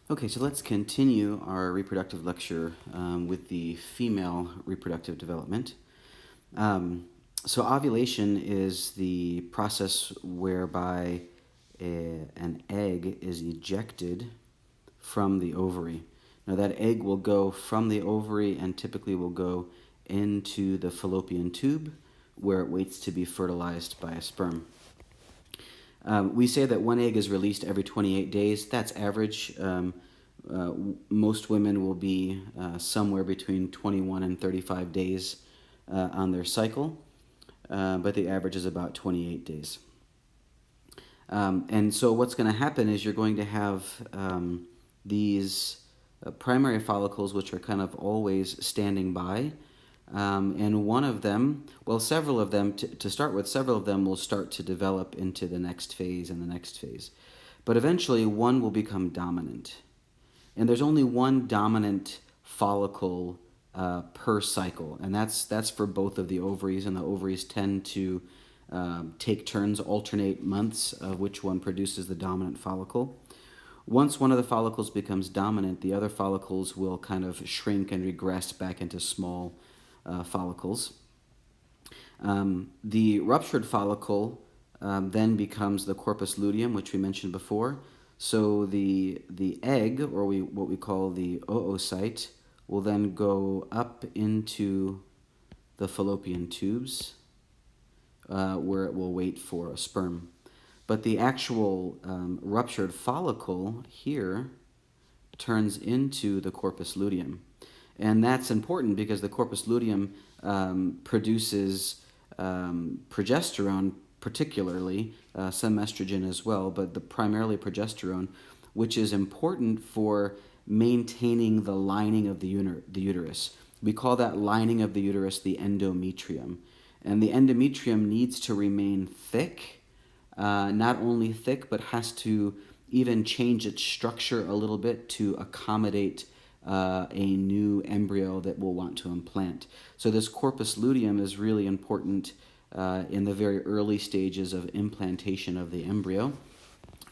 Okay, so let's continue our reproductive lecture with the female reproductive development. So ovulation is the process whereby an egg is ejected from the ovary. Now that egg will go from the ovary and typically will go into the fallopian tube where it waits to be fertilized by a sperm. We say that one egg is released every 28 days. That's average. Most women will be somewhere between 21 and 35 days on their cycle, but the average is about 28 days. And so what's going to happen is you're going to have these primary follicles, which are kind of always standing by. And one of them, well, several of them, to start with, several of them will start to develop into the next phase and the next phase. But eventually, one will become dominant. And there's only one dominant follicle per cycle, and that's for both of the ovaries, and the ovaries tend to take turns, alternate months of which one produces the dominant follicle. Once one of the follicles becomes dominant, the other follicles will kind of shrink and regress back into small follicles. The ruptured follicle then becomes the corpus luteum, which we mentioned before. So the egg, or what we call the oocyte, will then go up into the fallopian tubes, where it will wait for a sperm. But the actual ruptured follicle here turns into the corpus luteum. And that's important because the corpus luteum produces progesterone, particularly, some estrogen as well, but primarily progesterone, which is important for maintaining the lining of the uterus. We call that lining of the uterus the endometrium. And the endometrium needs to remain thick, not only thick, but has to even change its structure a little bit to accommodate a new embryo that we'll want to implant. So this corpus luteum is really important in the very early stages of implantation of the embryo.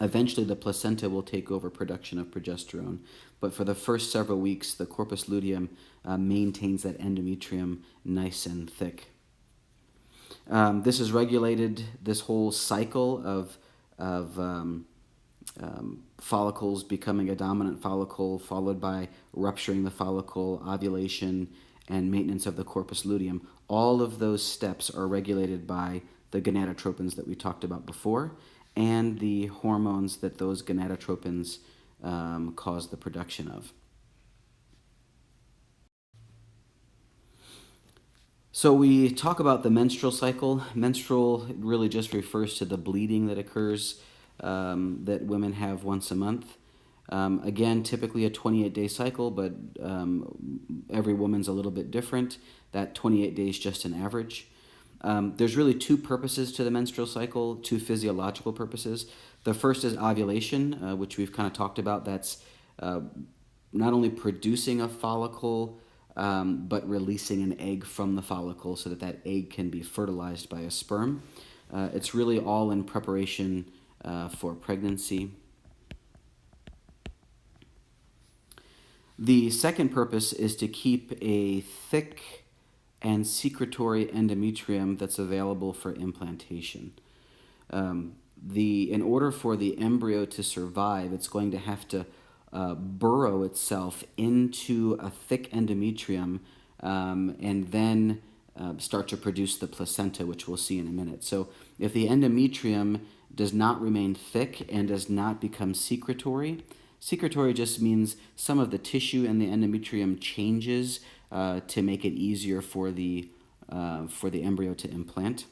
Eventually, the placenta will take over production of progesterone, but for the first several weeks, the corpus luteum maintains that endometrium nice and thick. This is regulated, this whole cycle of follicles becoming a dominant follicle, followed by rupturing the follicle, ovulation, and maintenance of the corpus luteum. All of those steps are regulated by the gonadotropins that we talked about before, and the hormones that those gonadotropins cause the production of. So we talk about the menstrual cycle. Menstrual really just refers to the bleeding that occurs that women have once a month. Again, typically a 28-day cycle, but every woman's a little bit different. That 28 days just an average. There's really two purposes to the menstrual cycle, two physiological purposes. The first is ovulation, which we've kind of talked about. That's not only producing a follicle, but releasing an egg from the follicle so that that egg can be fertilized by a sperm. It's really all in preparation for pregnancy. The second purpose is to keep a thick and secretory endometrium that's available for implantation. In order for the embryo to survive, it's going to have to burrow itself into a thick endometrium and then start to produce the placenta, which we'll see in a minute. So if the endometrium does not remain thick and does not become secretory, secretory just means some of the tissue in the endometrium changes to make it easier for the embryo to implant.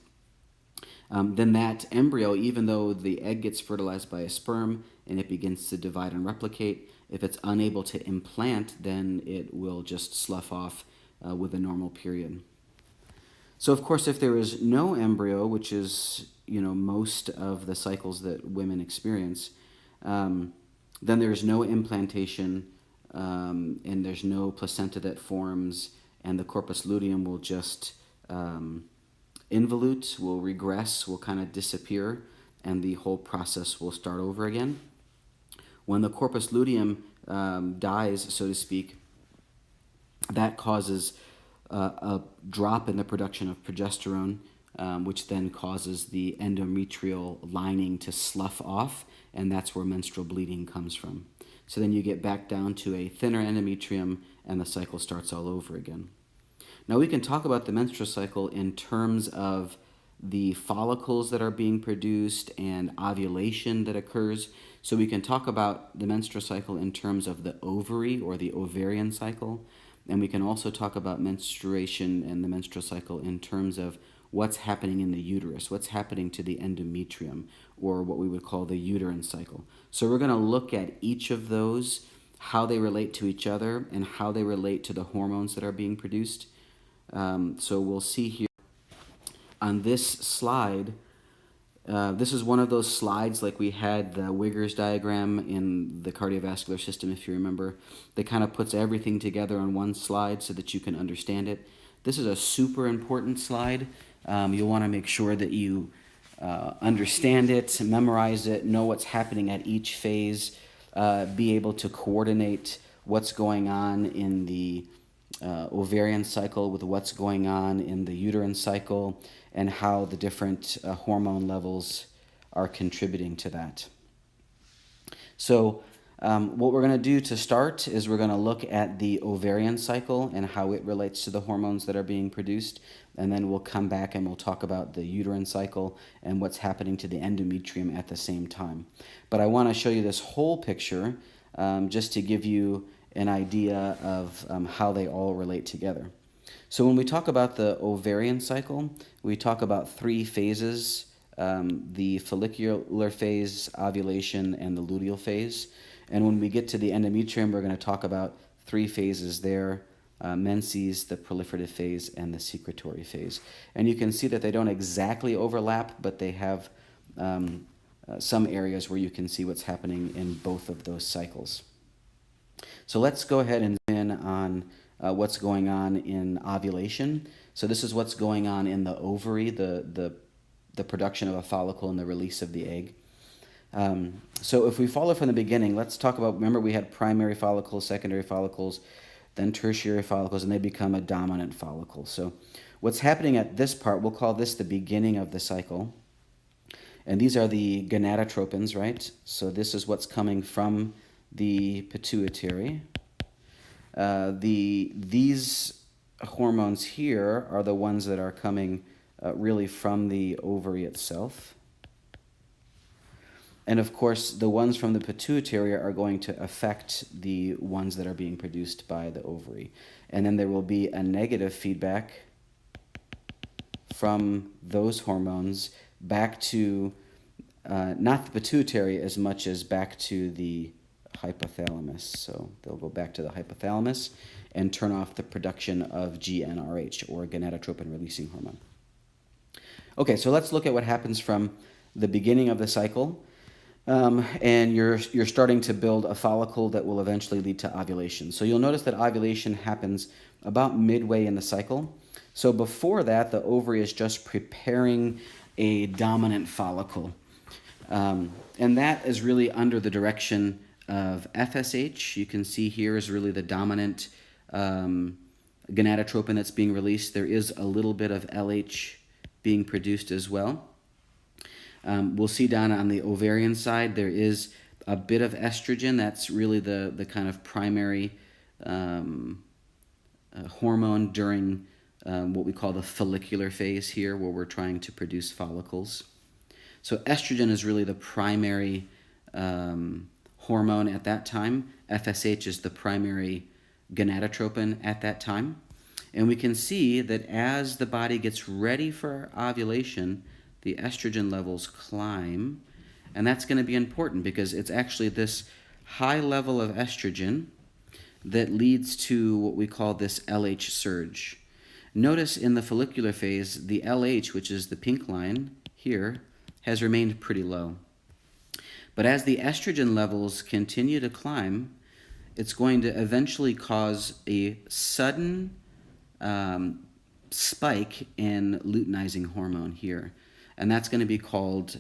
Then that embryo, even though the egg gets fertilized by a sperm and it begins to divide and replicate, if it's unable to implant, then it will just slough off with a normal period. So of course, if there is no embryo, which is most of the cycles that women experience, then there's no implantation and there's no placenta that forms, and the corpus luteum will just involute, will regress, will kind of disappear, and the whole process will start over again. When the corpus luteum dies, so to speak, that causes a drop in the production of progesterone, which then causes the endometrial lining to slough off, and that's where menstrual bleeding comes from. So then you get back down to a thinner endometrium, and the cycle starts all over again. Now we can talk about the menstrual cycle in terms of the follicles that are being produced and ovulation that occurs. So we can talk about the menstrual cycle in terms of the ovary or the ovarian cycle. And we can also talk about menstruation and the menstrual cycle in terms of what's happening in the uterus, what's happening to the endometrium, or what we would call the uterine cycle. So we're going to look at each of those, how they relate to each other, and how they relate to the hormones that are being produced. So we'll see here on this slide. This is one of those slides like we had the Wiggers diagram in the cardiovascular system, if you remember. That kind of puts everything together on one slide so that you can understand it. This is a super important slide. You'll want to make sure that you understand it, memorize it, know what's happening at each phase, be able to coordinate what's going on in the ovarian cycle with what's going on in the uterine cycle, and how the different hormone levels are contributing to that. So what we're going to do to start is we're going to look at the ovarian cycle and how it relates to the hormones that are being produced, and then we'll come back and we'll talk about the uterine cycle and what's happening to the endometrium at the same time. But I want to show you this whole picture just to give you an idea of how they all relate together. So when we talk about the ovarian cycle, we talk about three phases: the follicular phase, ovulation, and the luteal phase. And when we get to the endometrium, we're going to talk about three phases there: menses, the proliferative phase, and the secretory phase. And you can see that they don't exactly overlap, but they have some areas where you can see what's happening in both of those cycles. So let's go ahead and zoom in on what's going on in ovulation. So this is what's going on in the ovary, the production of a follicle and the release of the egg. So if we follow from the beginning, let's talk about, remember we had primary follicles, secondary follicles, then tertiary follicles, and they become a dominant follicle. So what's happening at this part, we'll call this the beginning of the cycle. And these are the gonadotropins, right? So this is what's coming from the pituitary. These hormones here are the ones that are coming really from the ovary itself. And of course, the ones from the pituitary are going to affect the ones that are being produced by the ovary. And then there will be a negative feedback from those hormones back to, not the pituitary as much as back to the hypothalamus. So they'll go back to the hypothalamus and turn off the production of GnRH, or gonadotropin releasing hormone. Okay, so let's look at what happens from the beginning of the cycle. And you're starting to build a follicle that will eventually lead to ovulation. So you'll notice that ovulation happens about midway in the cycle. So before that, the ovary is just preparing a dominant follicle. And that is really under the direction of FSH. You can see here is really the dominant gonadotropin that's being released. There is a little bit of LH being produced as well. We'll see down on the ovarian side, there is a bit of estrogen. That's really the kind of primary hormone during what we call the follicular phase here, where we're trying to produce follicles. So estrogen is really the primary hormone at that time. FSH is the primary gonadotropin at that time. And we can see that as the body gets ready for ovulation, the estrogen levels climb, and that's going to be important because it's actually this high level of estrogen that leads to what we call this LH surge. Notice in the follicular phase, the LH, which is the pink line here, has remained pretty low. But as the estrogen levels continue to climb, it's going to eventually cause a sudden spike in luteinizing hormone here. And that's going to be called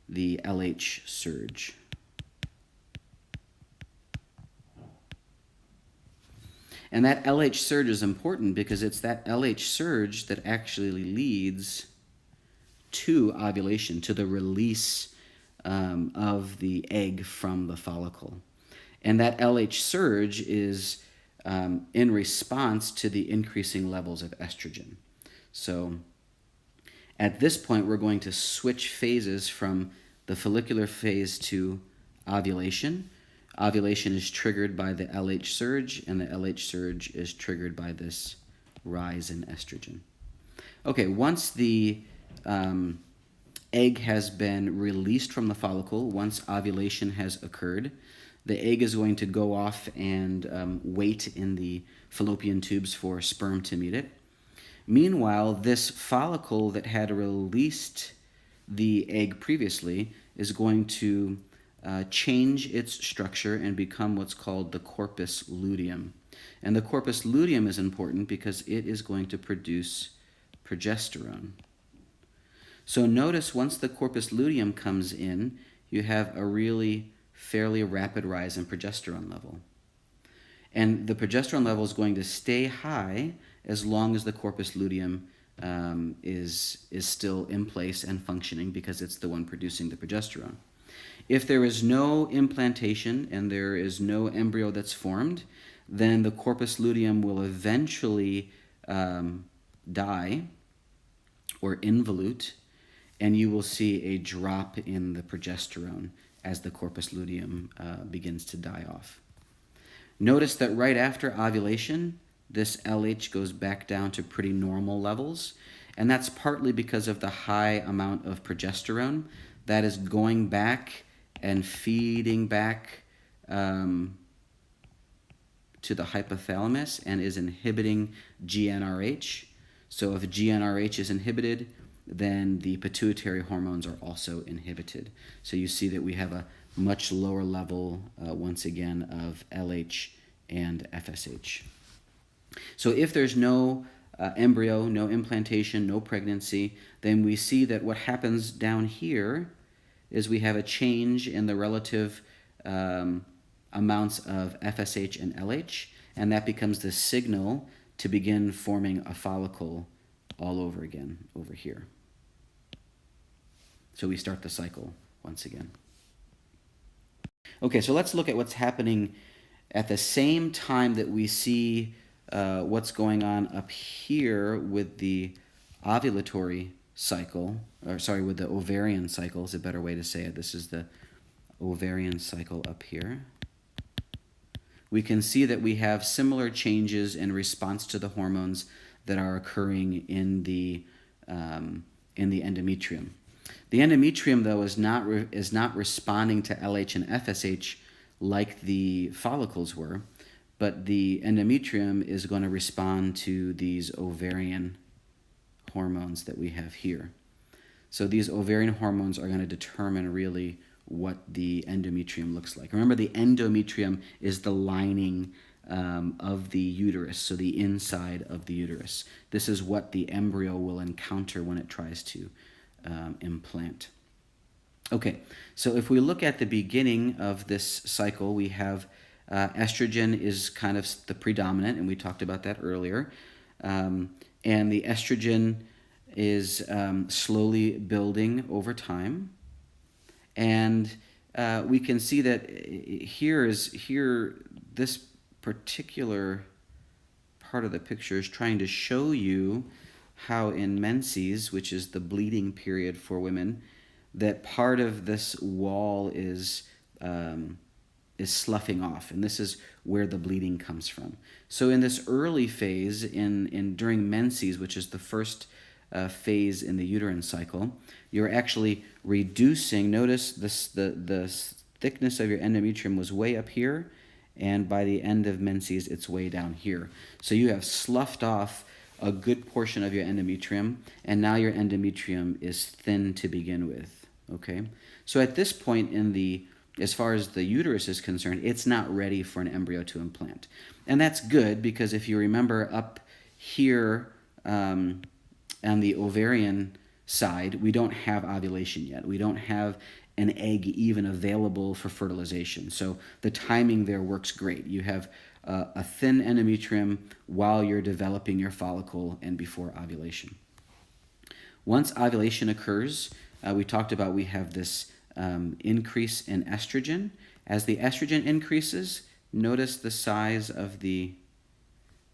the LH surge. And that LH surge is important because it's that LH surge that actually leads to ovulation, to the release of the egg from the follicle. And that LH surge is in response to the increasing levels of estrogen. So at this point, we're going to switch phases from the follicular phase to ovulation. Ovulation is triggered by the LH surge, and the LH surge is triggered by this rise in estrogen. Okay, once the egg has been released from the follicle, once ovulation has occurred, the egg is going to go off and wait in the fallopian tubes for sperm to meet it. Meanwhile, this follicle that had released the egg previously is going to change its structure and become what's called the corpus luteum. And the corpus luteum is important because it is going to produce progesterone. So notice once the corpus luteum comes in, you have a really fairly rapid rise in progesterone level. And the progesterone level is going to stay high as long as the corpus luteum is still in place and functioning, because it's the one producing the progesterone. If there is no implantation and there is no embryo that's formed, then the corpus luteum will eventually die or involute, and you will see a drop in the progesterone as the corpus luteum begins to die off. Notice that right after ovulation, this LH goes back down to pretty normal levels, and that's partly because of the high amount of progesterone that is going back and feeding back to the hypothalamus and is inhibiting GnRH. So if GnRH is inhibited, then the pituitary hormones are also inhibited. So you see that we have a much lower level, once again, of LH and FSH. So if there's no embryo, no implantation, no pregnancy, then we see that what happens down here is we have a change in the relative amounts of FSH and LH, and that becomes the signal to begin forming a follicle all over again over here. So we start the cycle once again. Okay, so let's look at what's happening at the same time that we see what's going on up here with the ovulatory cycle, or sorry, with the ovarian cycle is a better way to say it. This is the ovarian cycle up here. We can see that we have similar changes in response to the hormones that are occurring in the endometrium. The endometrium, though, is not responding to LH and FSH like the follicles were, but the endometrium is going to respond to these ovarian hormones that we have here. So these ovarian hormones are going to determine really what the endometrium looks like. Remember, the endometrium is the lining of the uterus, so the inside of the uterus. This is what the embryo will encounter when it tries to implant. Okay, so if we look at the beginning of this cycle, we have estrogen is kind of the predominant, and we talked about that earlier. And the estrogen is slowly building over time. And we can see that this particular part of the picture is trying to show you how in menses, which is the bleeding period for women, that part of this wall is sloughing off, and this is where the bleeding comes from. So in this early phase, during menses, which is the first phase in the uterine cycle, you're actually reducing. Notice this, the thickness of your endometrium was way up here, and by the end of menses, it's way down here. So you have sloughed off a good portion of your endometrium, and now your endometrium is thin to begin with, okay? So at this point as far as the uterus is concerned, it's not ready for an embryo to implant. And that's good, because if you remember up here on the ovarian side, we don't have ovulation yet. We don't have an egg even available for fertilization. So the timing there works great. You have a thin endometrium while you're developing your follicle and before ovulation. Once ovulation occurs, we talked about we have this increase in estrogen. As the estrogen increases, notice the size of the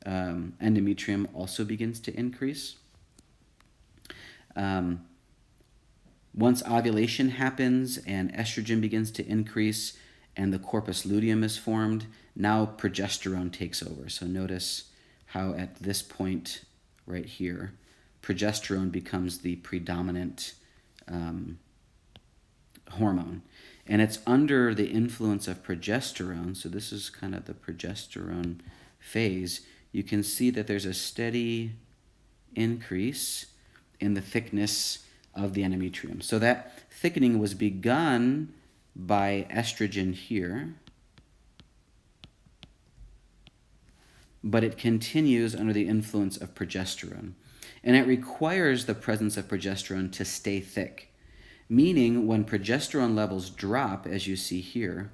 endometrium also begins to increase. Once ovulation happens and estrogen begins to increase and the corpus luteum is formed, now progesterone takes over. So notice how at this point right here, progesterone becomes the predominant hormone. And it's under the influence of progesterone, so this is kind of the progesterone phase. You can see that there's a steady increase in the thickness of the endometrium. So that thickening was begun by estrogen here, but it continues under the influence of progesterone. And it requires the presence of progesterone to stay thick, meaning when progesterone levels drop, as you see here,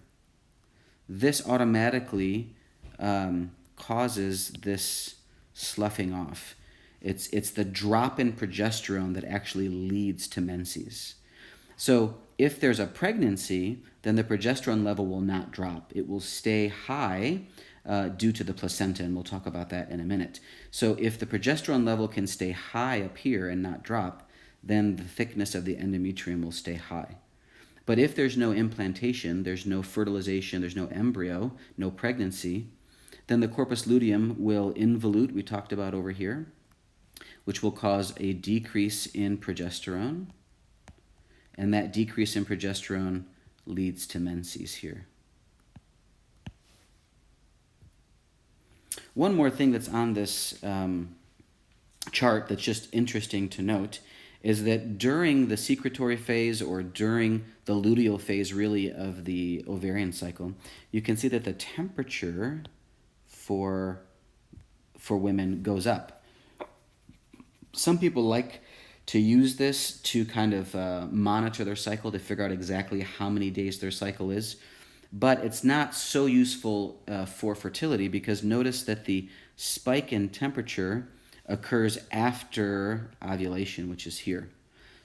this automatically causes this sloughing off. It's the drop in progesterone that actually leads to menses. So if there's a pregnancy, then the progesterone level will not drop. It will stay high due to the placenta, and we'll talk about that in a minute. So if the progesterone level can stay high up here and not drop, then the thickness of the endometrium will stay high. But if there's no implantation, there's no fertilization, there's no embryo, no pregnancy, then the corpus luteum will involute, we talked about over here, which will cause a decrease in progesterone. And that decrease in progesterone leads to menses here. One more thing that's on this chart that's just interesting to note is that during the secretory phase, or during the luteal phase really of the ovarian cycle, you can see that the temperature for women goes up. Some people like to use this to kind of monitor their cycle, to figure out exactly how many days their cycle is. But it's not so useful for fertility, because notice that the spike in temperature occurs after ovulation, which is here.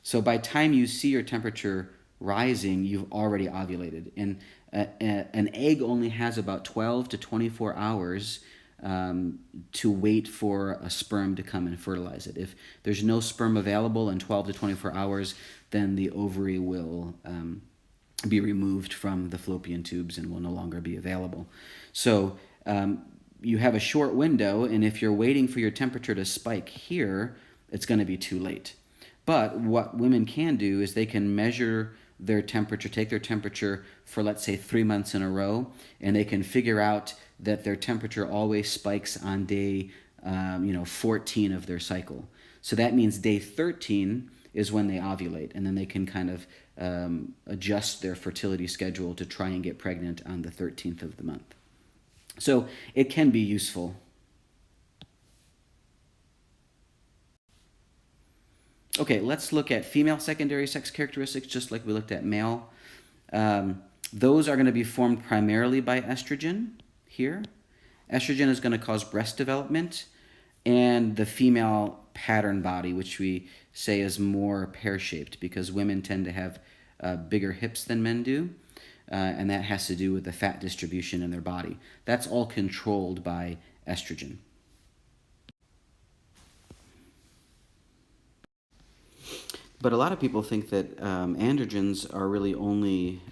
So by time you see your temperature rising, you've already ovulated. And an egg only has about 12 to 24 hours to wait for a sperm to come and fertilize it. If there's no sperm available in 12 to 24 hours, then the ovary will be removed from the fallopian tubes and will no longer be available. So you have a short window, and if you're waiting for your temperature to spike here, it's going to be too late. But what women can do is they can measure their temperature, take their temperature for, let's say, 3 months in a row, and they can figure out that their temperature always spikes on day 14 of their cycle. So that means day 13 is when they ovulate, and then they can kind of adjust their fertility schedule to try and get pregnant on the 13th of the month. So it can be useful. Okay, let's look at female secondary sex characteristics, just like we looked at male. Those are going to be formed primarily by estrogen here. Estrogen is going to cause breast development, and the female pattern body, which we say is more pear-shaped, because women tend to have bigger hips than men do, and that has to do with the fat distribution in their body. That's all controlled by estrogen. But a lot of people think that androgens are really only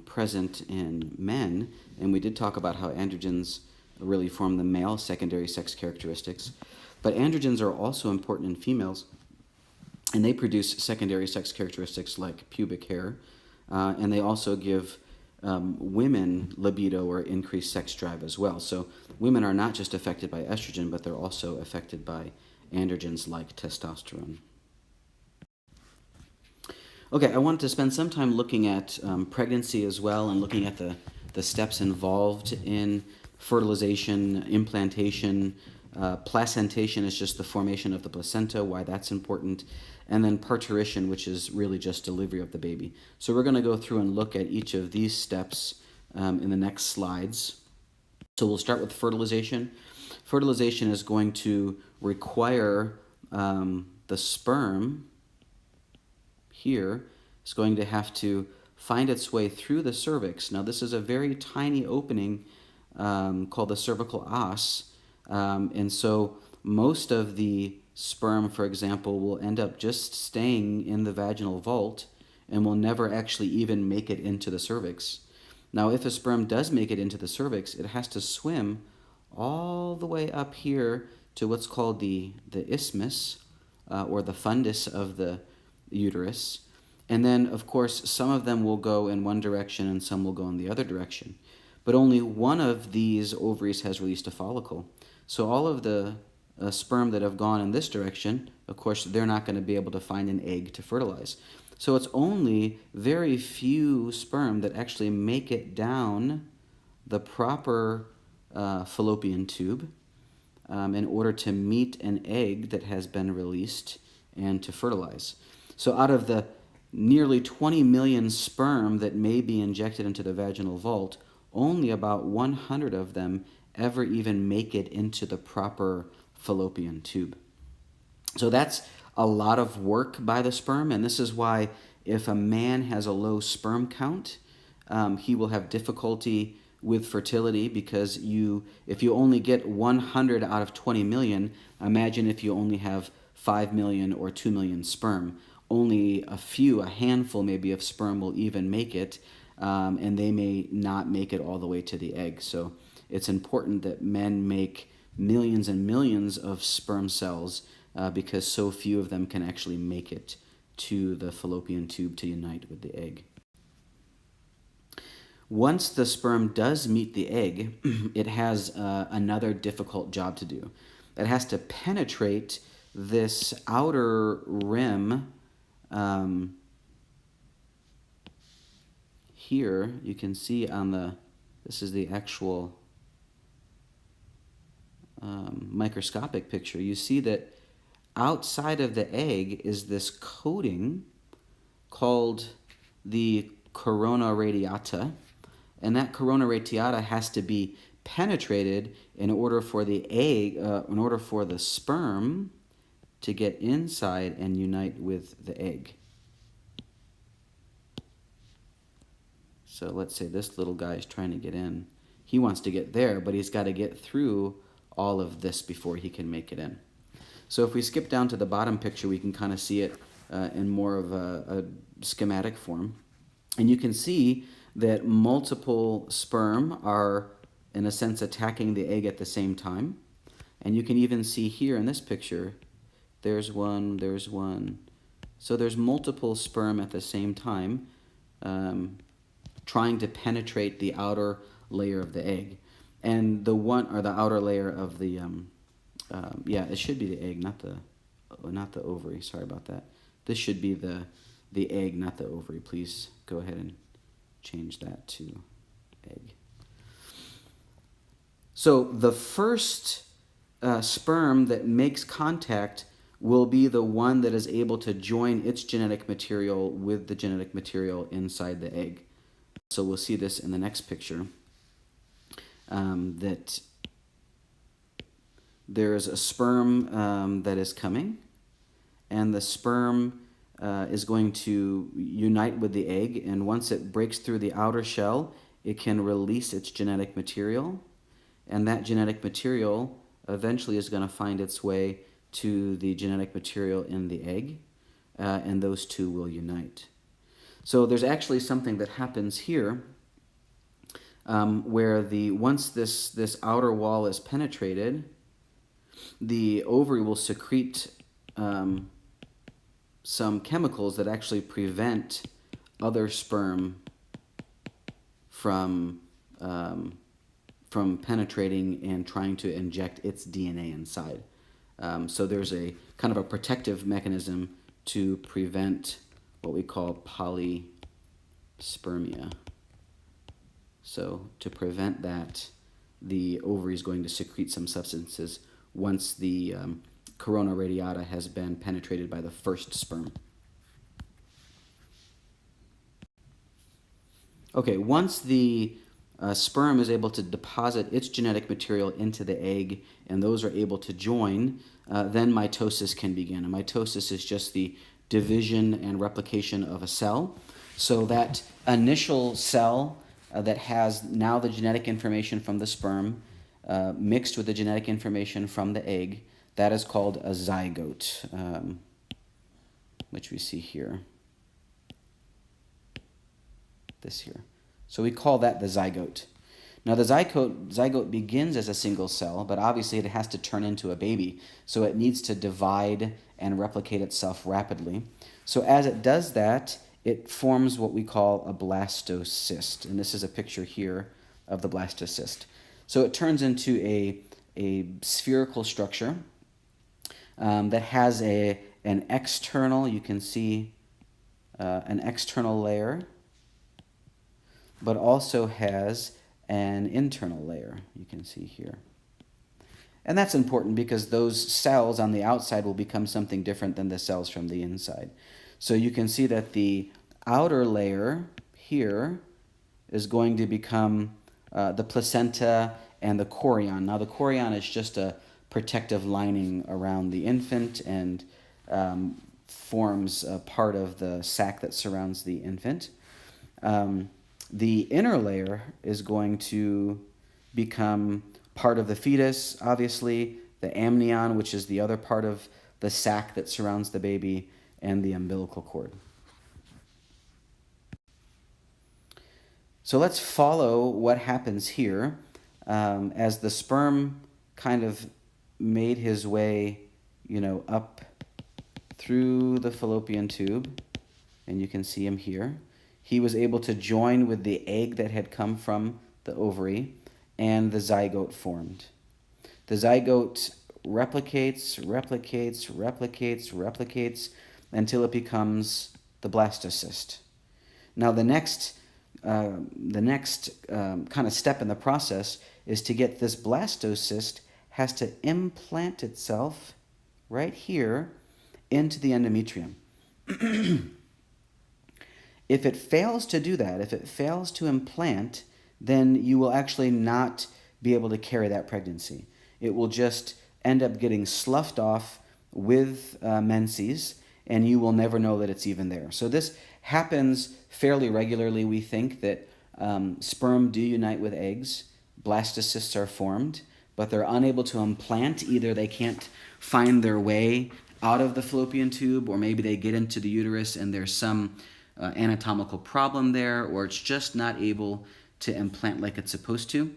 present in men, and we did talk about how androgens really form the male secondary sex characteristics. But androgens are also important in females, and they produce secondary sex characteristics like pubic hair, and they also give women libido or increased sex drive as well. So women are not just affected by estrogen, but they're also affected by androgens like testosterone. Okay, I wanted to spend some time looking at pregnancy as well, and looking at the steps involved in fertilization, implantation, Placentation is just the formation of the placenta, why that's important. And then parturition, which is really just delivery of the baby. So we're going to go through and look at each of these steps in the next slides. So we'll start with fertilization. Fertilization is going to require the sperm here is going to have to find its way through the cervix. Now this is a very tiny opening called the cervical os, and so most of the sperm, for example, will end up just staying in the vaginal vault and will never actually even make it into the cervix. Now if a sperm does make it into the cervix, it has to swim all the way up here to what's called the isthmus, or the fundus of the uterus. And then, of course, some of them will go in one direction and some will go in the other direction. But only one of these ovaries has released a follicle. So all of the sperm that have gone in this direction, of course, they're not going to be able to find an egg to fertilize. So it's only very few sperm that actually make it down the proper fallopian tube in order to meet an egg that has been released and to fertilize. So out of the nearly 20 million sperm that may be injected into the vaginal vault, only about 100 of them ever even make it into the proper fallopian tube. So that's a lot of work by the sperm, and this is why if a man has a low sperm count, he will have difficulty with fertility, because if you only get 100 out of 20 million, imagine if you only have 5 million or 2 million sperm. Only a handful maybe of sperm will even make it, and they may not make it all the way to the egg. So it's important that men make millions and millions of sperm cells because so few of them can actually make it to the fallopian tube to unite with the egg. Once the sperm does meet the egg, it has another difficult job to do. It has to penetrate this outer rim. Here you can see this is the actual microscopic picture. You see that outside of the egg is this coating called the corona radiata, and that corona radiata has to be penetrated in order for the sperm to get inside and unite with the egg. So let's say this little guy is trying to get in. He wants to get there, but he's got to get through all of this before he can make it in. So if we skip down to the bottom picture, we can kind of see it in more of a schematic form. And you can see that multiple sperm are, in a sense, attacking the egg at the same time. And you can even see here in this picture, there's one. So there's multiple sperm at the same time trying to penetrate the outer layer of the egg. And the outer layer of the, it should be the egg, not the ovary. Sorry about that. This should be the egg, not the ovary. Please go ahead and change that to egg. So the first sperm that makes contact will be the one that is able to join its genetic material with the genetic material inside the egg. So we'll see this in the next picture, that there is a sperm that is coming, and the sperm is going to unite with the egg, and once it breaks through the outer shell, it can release its genetic material, and that genetic material eventually is going to find its way to the genetic material in the egg, and those two will unite. So there's actually something that happens here where once this outer wall is penetrated, the ovary will secrete some chemicals that actually prevent other sperm from penetrating and trying to inject its DNA inside. So there's a kind of a protective mechanism to prevent what we call polyspermia. So to prevent that, the ovary is going to secrete some substances once the corona radiata has been penetrated by the first sperm. Okay, once the sperm is able to deposit its genetic material into the egg and those are able to join, then mitosis can begin. And mitosis is just the division and replication of a cell. So that initial cell that has now the genetic information from the sperm mixed with the genetic information from the egg, that is called a zygote, which we see here. This here. So we call that the zygote. Now the zygote begins as a single cell, but obviously it has to turn into a baby. So it needs to divide and replicate itself rapidly. So as it does that, it forms what we call a blastocyst. And this is a picture here of the blastocyst. So it turns into a spherical structure that has an external, you can see an external layer, but also has an internal layer, you can see here. And that's important because those cells on the outside will become something different than the cells from the inside. So you can see that the outer layer here is going to become the placenta and the chorion. Now the chorion is just a protective lining around the infant and forms a part of the sac that surrounds the infant. The inner layer is going to become part of the fetus, obviously, the amnion, which is the other part of the sac that surrounds the baby, and the umbilical cord. So let's follow what happens here as the sperm kind of made his way, up through the fallopian tube, and you can see him here. He was able to join with the egg that had come from the ovary, and the zygote formed. The zygote replicates until it becomes the blastocyst. Now the next kind of step in the process is to get this blastocyst has to implant itself right here into the endometrium. If it fails to do that, if it fails to implant, then you will actually not be able to carry that pregnancy. It will just end up getting sloughed off with menses, and you will never know that it's even there. So this happens fairly regularly. We think that sperm do unite with eggs, blastocysts are formed, but they're unable to implant. Either they can't find their way out of the fallopian tube, or maybe they get into the uterus and there's some anatomical problem there, or it's just not able to implant like it's supposed to.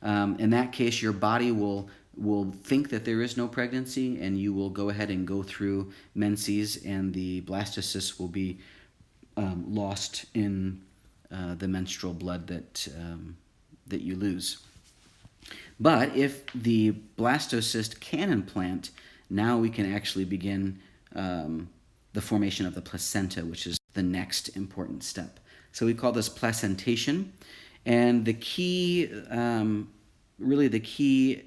In that case, your body will think that there is no pregnancy, and you will go ahead and go through menses, and the blastocysts will be lost in the menstrual blood that you lose. But if the blastocyst can implant, now we can actually begin the formation of the placenta, which is the next important step. So we call this placentation. And the key, really the key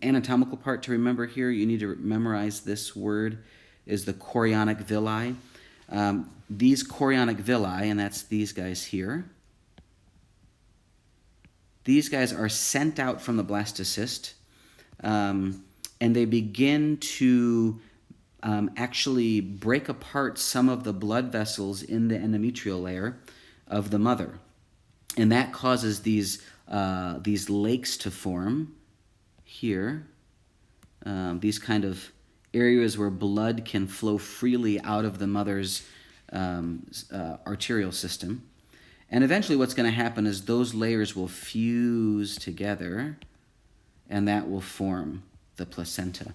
anatomical part to remember here, you need to memorize this word, is the chorionic villi. These chorionic villi, and that's these guys here, these guys are sent out from the blastocyst, and they begin to actually break apart some of the blood vessels in the endometrial layer of the mother. And that causes these lakes to form here, these kind of areas where blood can flow freely out of the mother's arterial system. And eventually what's going to happen is those layers will fuse together, and that will form the placenta.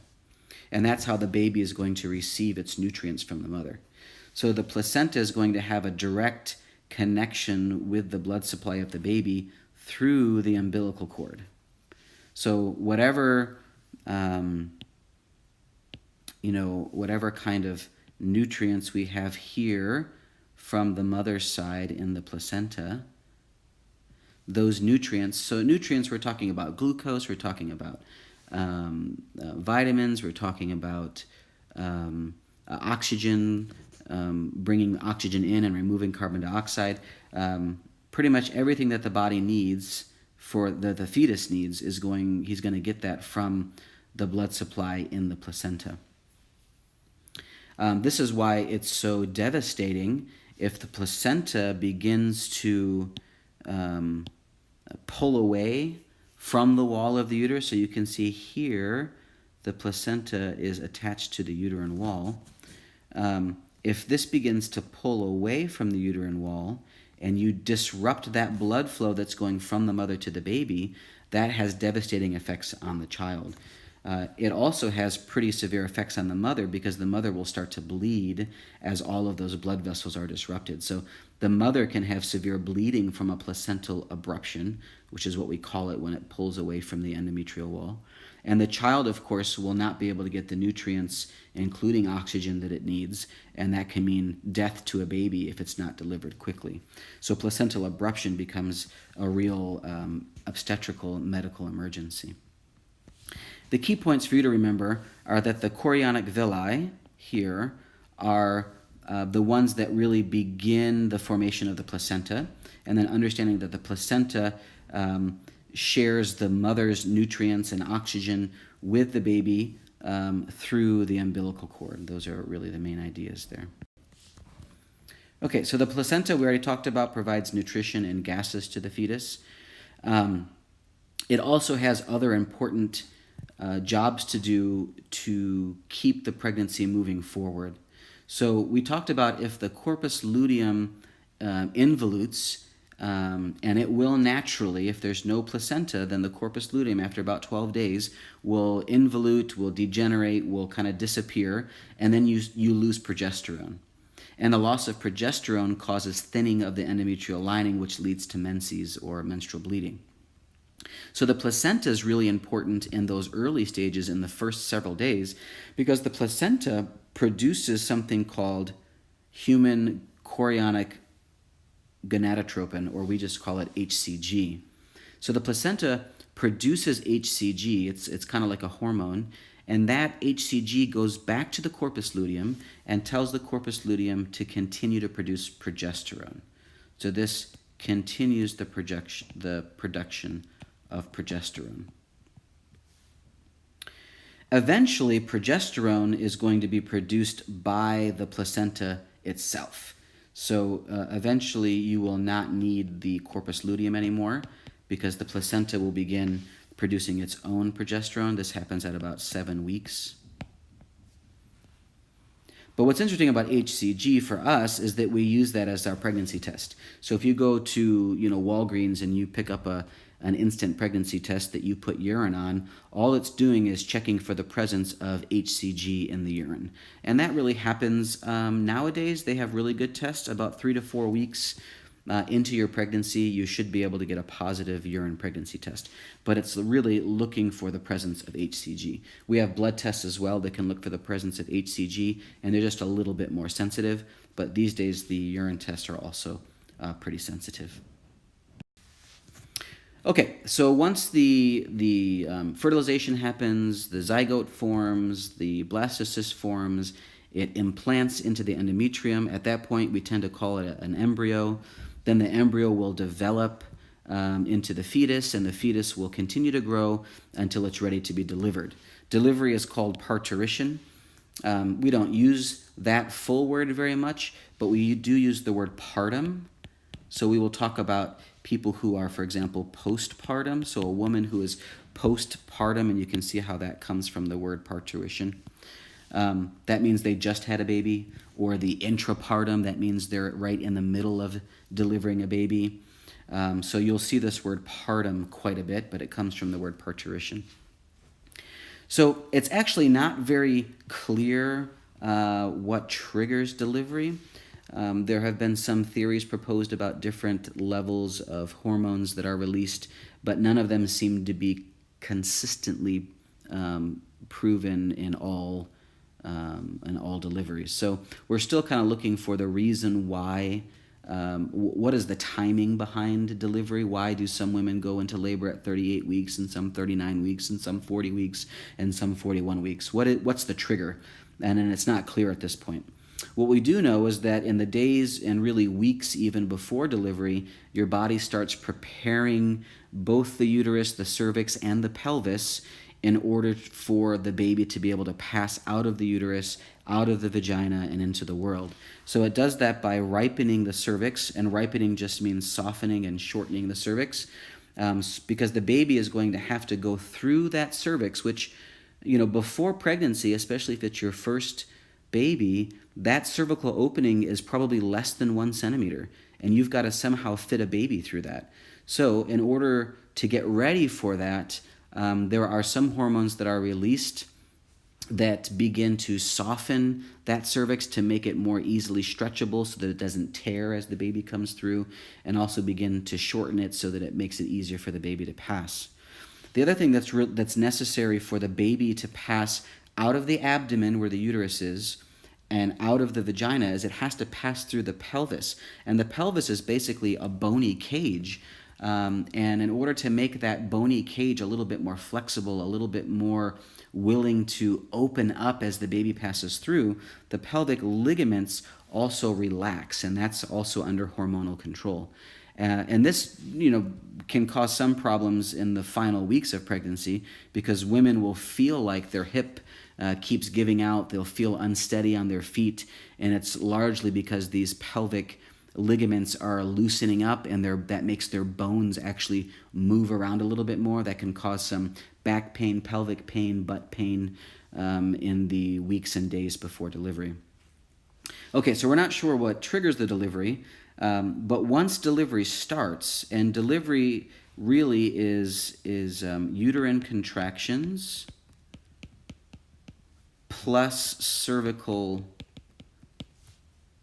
And that's how the baby is going to receive its nutrients from the mother. So the placenta is going to have a direct connection with the blood supply of the baby through the umbilical cord. So whatever kind of nutrients we have here from the mother's side in the placenta, those nutrients, so nutrients, we're talking about glucose, we're talking about vitamins. We're talking about oxygen, bringing oxygen in and removing carbon dioxide. Pretty much everything that the body needs for the fetus needs he's going to get that from the blood supply in the placenta. This is why it's so devastating if the placenta begins to pull away from the wall of the uterus. So you can see here the placenta is attached to the uterine wall. If this begins to pull away from the uterine wall and you disrupt that blood flow that's going from the mother to the baby, that has devastating effects on the child. It also has pretty severe effects on the mother because the mother will start to bleed as all of those blood vessels are disrupted. So the mother can have severe bleeding from a placental abruption, which is what we call it when it pulls away from the endometrial wall. And the child, of course, will not be able to get the nutrients, including oxygen, that it needs, and that can mean death to a baby if it's not delivered quickly. So placental abruption becomes a real obstetrical medical emergency. The key points for you to remember are that the chorionic villi here are the ones that really begin the formation of the placenta, and then understanding that the placenta shares the mother's nutrients and oxygen with the baby through the umbilical cord. Those are really the main ideas there. Okay, so the placenta, we already talked about, provides nutrition and gases to the fetus. It also has other important jobs to do to keep the pregnancy moving forward. So we talked about if the corpus luteum involutes, and it will naturally, if there's no placenta, then the corpus luteum after about 12 days will involute, will degenerate, will kind of disappear, and then you lose progesterone. And the loss of progesterone causes thinning of the endometrial lining, which leads to menses or menstrual bleeding. So the placenta is really important in those early stages in the first several days because the placenta produces something called human chorionic gonadotropin, or we just call it HCG. So the placenta produces HCG, it's kind of like a hormone, and that HCG goes back to the corpus luteum and tells the corpus luteum to continue to produce progesterone. So this continues the production of progesterone. Eventually, progesterone is going to be produced by the placenta itself. So eventually you will not need the corpus luteum anymore because the placenta will begin producing its own progesterone. This happens at about 7 weeks. But what's interesting about HCG for us is that we use that as our pregnancy test. So if you go to Walgreens and you pick up an instant pregnancy test that you put urine on, all it's doing is checking for the presence of HCG in the urine. And that really happens nowadays. They have really good tests. About 3 to 4 weeks into your pregnancy, you should be able to get a positive urine pregnancy test. But it's really looking for the presence of HCG. We have blood tests as well that can look for the presence of HCG, and they're just a little bit more sensitive. But these days, the urine tests are also pretty sensitive. Okay, so once the fertilization happens, the zygote forms, the blastocyst forms, it implants into the endometrium. At that point, we tend to call it an embryo. Then the embryo will develop into the fetus, and the fetus will continue to grow until it's ready to be delivered. Delivery is called parturition. We don't use that full word very much, but we do use the word partum. So we will talk about people who are, for example, postpartum. So a woman who is postpartum, and you can see how that comes from the word parturition. That means they just had a baby. Or the intrapartum, that means they're right in the middle of delivering a baby. So you'll see this word partum quite a bit, but it comes from the word parturition. So it's actually not very clear what triggers delivery. There have been some theories proposed about different levels of hormones that are released, but none of them seem to be consistently proven in all deliveries. So we're still kind of looking for the reason why what is the timing behind delivery? Why do some women go into labor at 38 weeks and some 39 weeks and some 40 weeks and some 41 weeks? What's the trigger? And it's not clear at this point. What we do know is that in the days and really weeks even before delivery, your body starts preparing both the uterus, the cervix, and the pelvis in order for the baby to be able to pass out of the uterus, out of the vagina, and into the world. So it does that by ripening the cervix, and ripening just means softening and shortening the cervix, because the baby is going to have to go through that cervix, which, before pregnancy, especially if it's your first baby, that cervical opening is probably less than 1 centimeter, and you've got to somehow fit a baby through that. So in order to get ready for that, there are some hormones that are released that begin to soften that cervix to make it more easily stretchable so that it doesn't tear as the baby comes through, and also begin to shorten it so that it makes it easier for the baby to pass. The other thing that's necessary for the baby to pass out of the abdomen where the uterus is and out of the vagina is it has to pass through the pelvis. And the pelvis is basically a bony cage. And in order to make that bony cage a little bit more flexible, a little bit more willing to open up as the baby passes through, the pelvic ligaments also relax, and that's also under hormonal control. And this, can cause some problems in the final weeks of pregnancy because women will feel like their hip keeps giving out. They'll feel unsteady on their feet, and it's largely because these pelvic ligaments are loosening up, and that makes their bones actually move around a little bit more. That can cause some back pain, pelvic pain, butt pain in the weeks and days before delivery. Okay, so we're not sure what triggers the delivery, but once delivery starts, and delivery really is uterine contractions plus cervical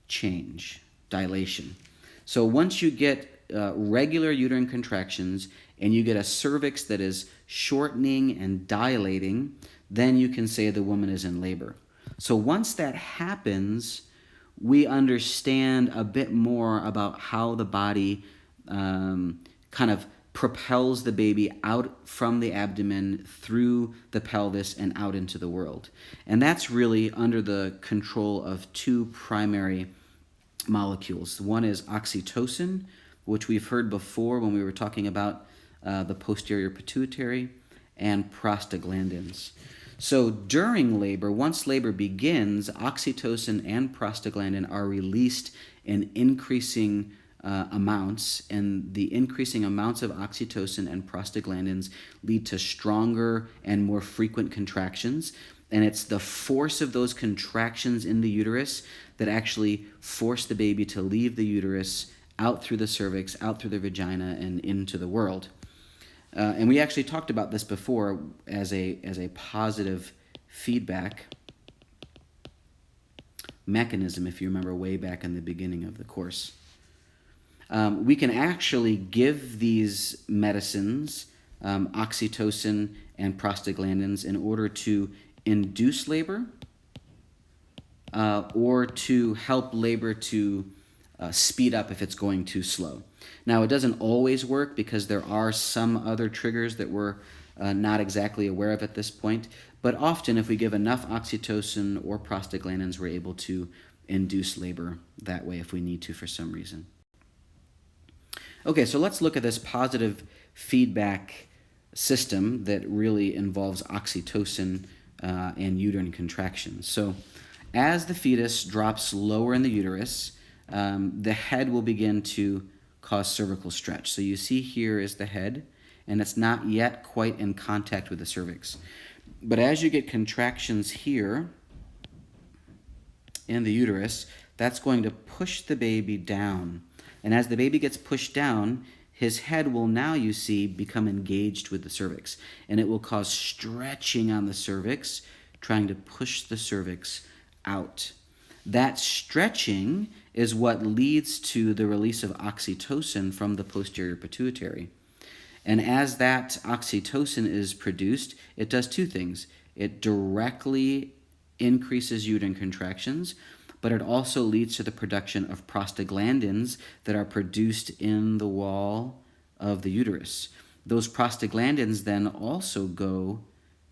change, dilation. So once you get regular uterine contractions and you get a cervix that is shortening and dilating, then you can say the woman is in labor. So once that happens, we understand a bit more about how the body kind of propels the baby out from the abdomen through the pelvis and out into the world. And that's really under the control of two primary molecules. One is oxytocin, which we've heard before when we were talking about the posterior pituitary, and prostaglandins. So during labor, once labor begins, oxytocin and prostaglandin are released in increasing amounts, and the increasing amounts of oxytocin and prostaglandins lead to stronger and more frequent contractions. And it's the force of those contractions in the uterus that actually force the baby to leave the uterus, out through the cervix, out through the vagina, and into the world. And we actually talked about this before as a positive feedback mechanism, if you remember way back in the beginning of the course. We can actually give these medicines, oxytocin and prostaglandins, in order to induce labor or to help labor to speed up if it's going too slow. Now, it doesn't always work because there are some other triggers that we're not exactly aware of at this point, but often if we give enough oxytocin or prostaglandins, we're able to induce labor that way if we need to for some reason. Okay, so let's look at this positive feedback system that really involves oxytocin and uterine contractions. So as the fetus drops lower in the uterus, the head will begin to cause cervical stretch. So you see here is the head, and it's not yet quite in contact with the cervix. But as you get contractions here in the uterus, that's going to push the baby down. And as the baby gets pushed down, his head will now, you see, become engaged with the cervix. And it will cause stretching on the cervix, trying to push the cervix out. That stretching is what leads to the release of oxytocin from the posterior pituitary. And as that oxytocin is produced, it does two things. It directly increases uterine contractions, but it also leads to the production of prostaglandins that are produced in the wall of the uterus. Those prostaglandins then also go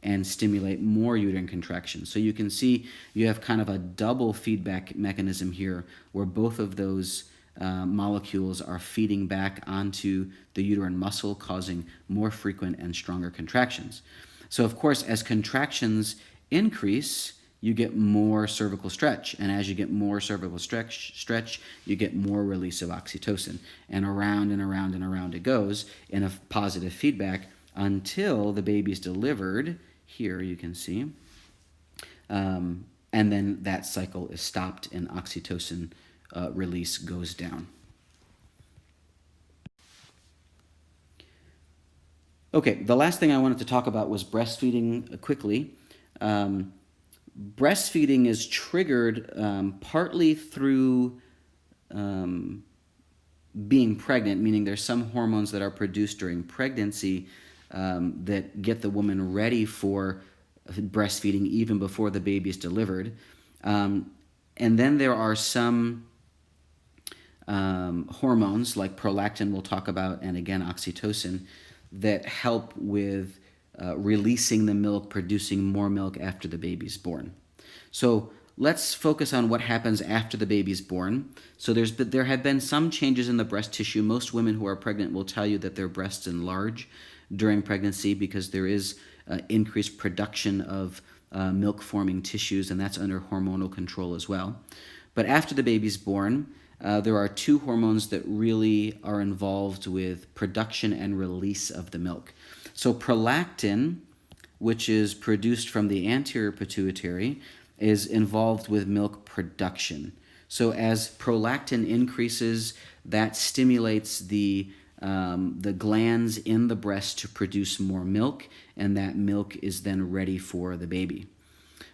and stimulate more uterine contractions. So you can see you have kind of a double feedback mechanism here where both of those molecules are feeding back onto the uterine muscle, causing more frequent and stronger contractions. So of course, as contractions increase, you get more cervical stretch. And as you get more cervical stretch, you get more release of oxytocin. And around and around and around it goes in a positive feedback until the baby's delivered. Here you can see. And then that cycle is stopped and oxytocin release goes down. Okay, the last thing I wanted to talk about was breastfeeding quickly. Breastfeeding is triggered partly through being pregnant, meaning there's some hormones that are produced during pregnancy that get the woman ready for breastfeeding even before the baby is delivered. And then there are some hormones like prolactin we'll talk about, and again oxytocin, that help with releasing the milk, producing more milk after the baby's born. So let's focus on what happens after the baby's born. So there have been some changes in the breast tissue. Most women who are pregnant will tell you that their breasts enlarge during pregnancy because there is increased production of milk-forming tissues, and that's under hormonal control as well. But after the baby's born, there are two hormones that really are involved with production and release of the milk. So prolactin, which is produced from the anterior pituitary, is involved with milk production. So as prolactin increases, that stimulates the glands in the breast to produce more milk, and that milk is then ready for the baby.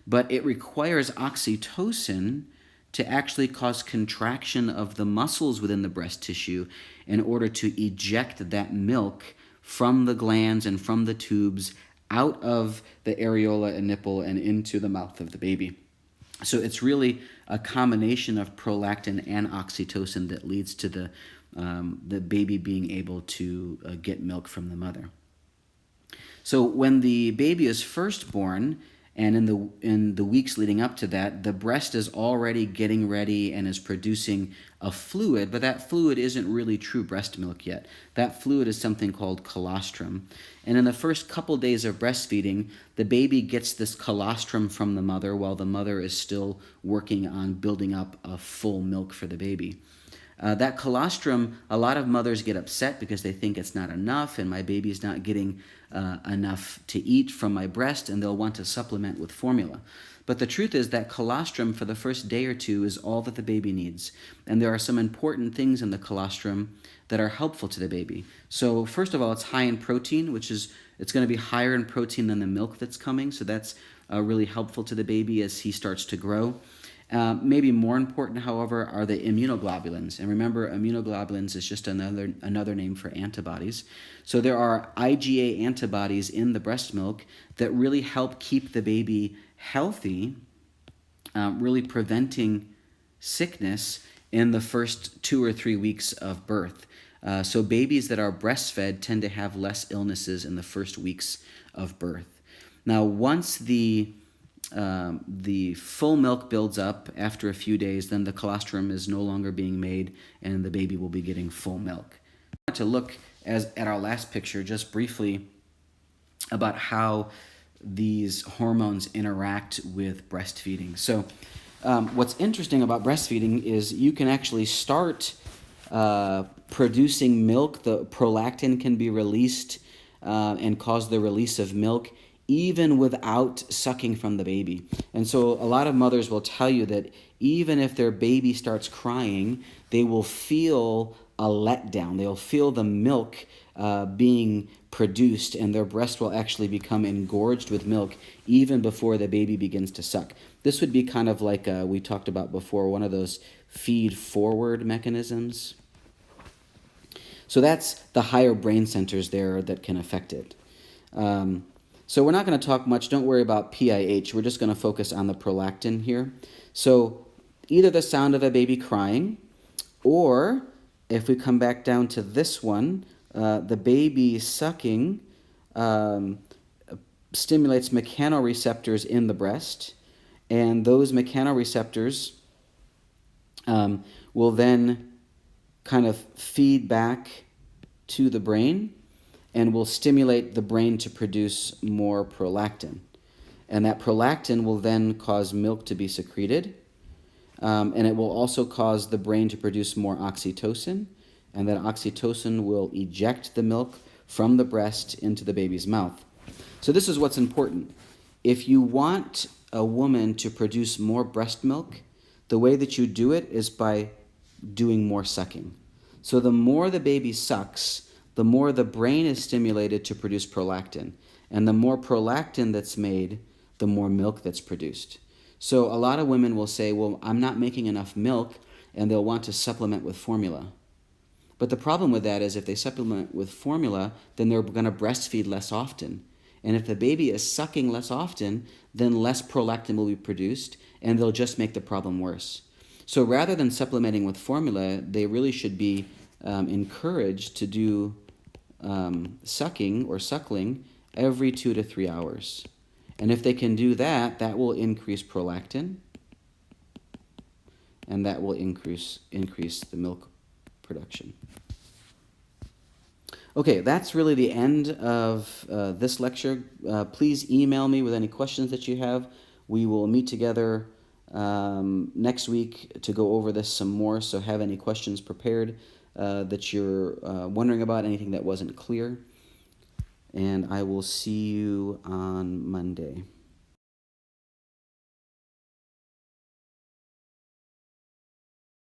But it requires oxytocin to actually cause contraction of the muscles within the breast tissue in order to eject that milk from the glands and from the tubes out of the areola and nipple and into the mouth of the baby. So it's really a combination of prolactin and oxytocin that leads to the baby being able to get milk from the mother. So when the baby is first born, and in the weeks leading up to that, the breast is already getting ready and is producing a fluid, but that fluid isn't really true breast milk yet. That fluid is something called colostrum. And in the first couple days of breastfeeding, the baby gets this colostrum from the mother while the mother is still working on building up a full milk for the baby. That colostrum, a lot of mothers get upset because they think it's not enough and my baby's not getting enough to eat from my breast, and they'll want to supplement with formula. But the truth is that colostrum for the first day or two is all that the baby needs. And there are some important things in the colostrum that are helpful to the baby. So first of all, it's high in protein, it's going to be higher in protein than the milk that's coming. So that's really helpful to the baby as he starts to grow. Maybe more important, however, are the immunoglobulins. And remember, immunoglobulins is just another name for antibodies. So there are IgA antibodies in the breast milk that really help keep the baby healthy, really preventing sickness in the first 2 or 3 weeks of birth. So babies that are breastfed tend to have less illnesses in the first weeks of birth. Now, once the full milk builds up after a few days, then the colostrum is no longer being made and the baby will be getting full milk. I want to look at our last picture just briefly about how these hormones interact with breastfeeding. So what's interesting about breastfeeding is you can actually start producing milk. The prolactin can be released and cause the release of milk even without sucking from the baby. And so a lot of mothers will tell you that even if their baby starts crying, they will feel a letdown. They'll feel the milk being produced, and their breast will actually become engorged with milk even before the baby begins to suck. This would be kind of like we talked about before, one of those feed-forward mechanisms. So that's the higher brain centers there that can affect it. So we're not going to talk much. Don't worry about PIH. We're just going to focus on the prolactin here. So either the sound of a baby crying, or if we come back down to this one, the baby sucking stimulates mechanoreceptors in the breast, and those mechanoreceptors will then kind of feed back to the brain and will stimulate the brain to produce more prolactin. And that prolactin will then cause milk to be secreted, and it will also cause the brain to produce more oxytocin, and that oxytocin will eject the milk from the breast into the baby's mouth. So this is what's important. If you want a woman to produce more breast milk, the way that you do it is by doing more sucking. So the more the baby sucks, the more the brain is stimulated to produce prolactin. And the more prolactin that's made, the more milk that's produced. So a lot of women will say, well, I'm not making enough milk, and they'll want to supplement with formula. But the problem with that is if they supplement with formula, then they're going to breastfeed less often. And if the baby is sucking less often, then less prolactin will be produced, and they'll just make the problem worse. So rather than supplementing with formula, they really should be encouraged to do sucking or suckling every 2 to 3 hours. And if they can do that, that will increase prolactin, and that will increase the milk production. Okay, that's really the end of this lecture. Please email me with any questions that you have. We will meet together next week to go over this some more, so have any questions prepared that you're wondering about, anything that wasn't clear. And I will see you on Monday.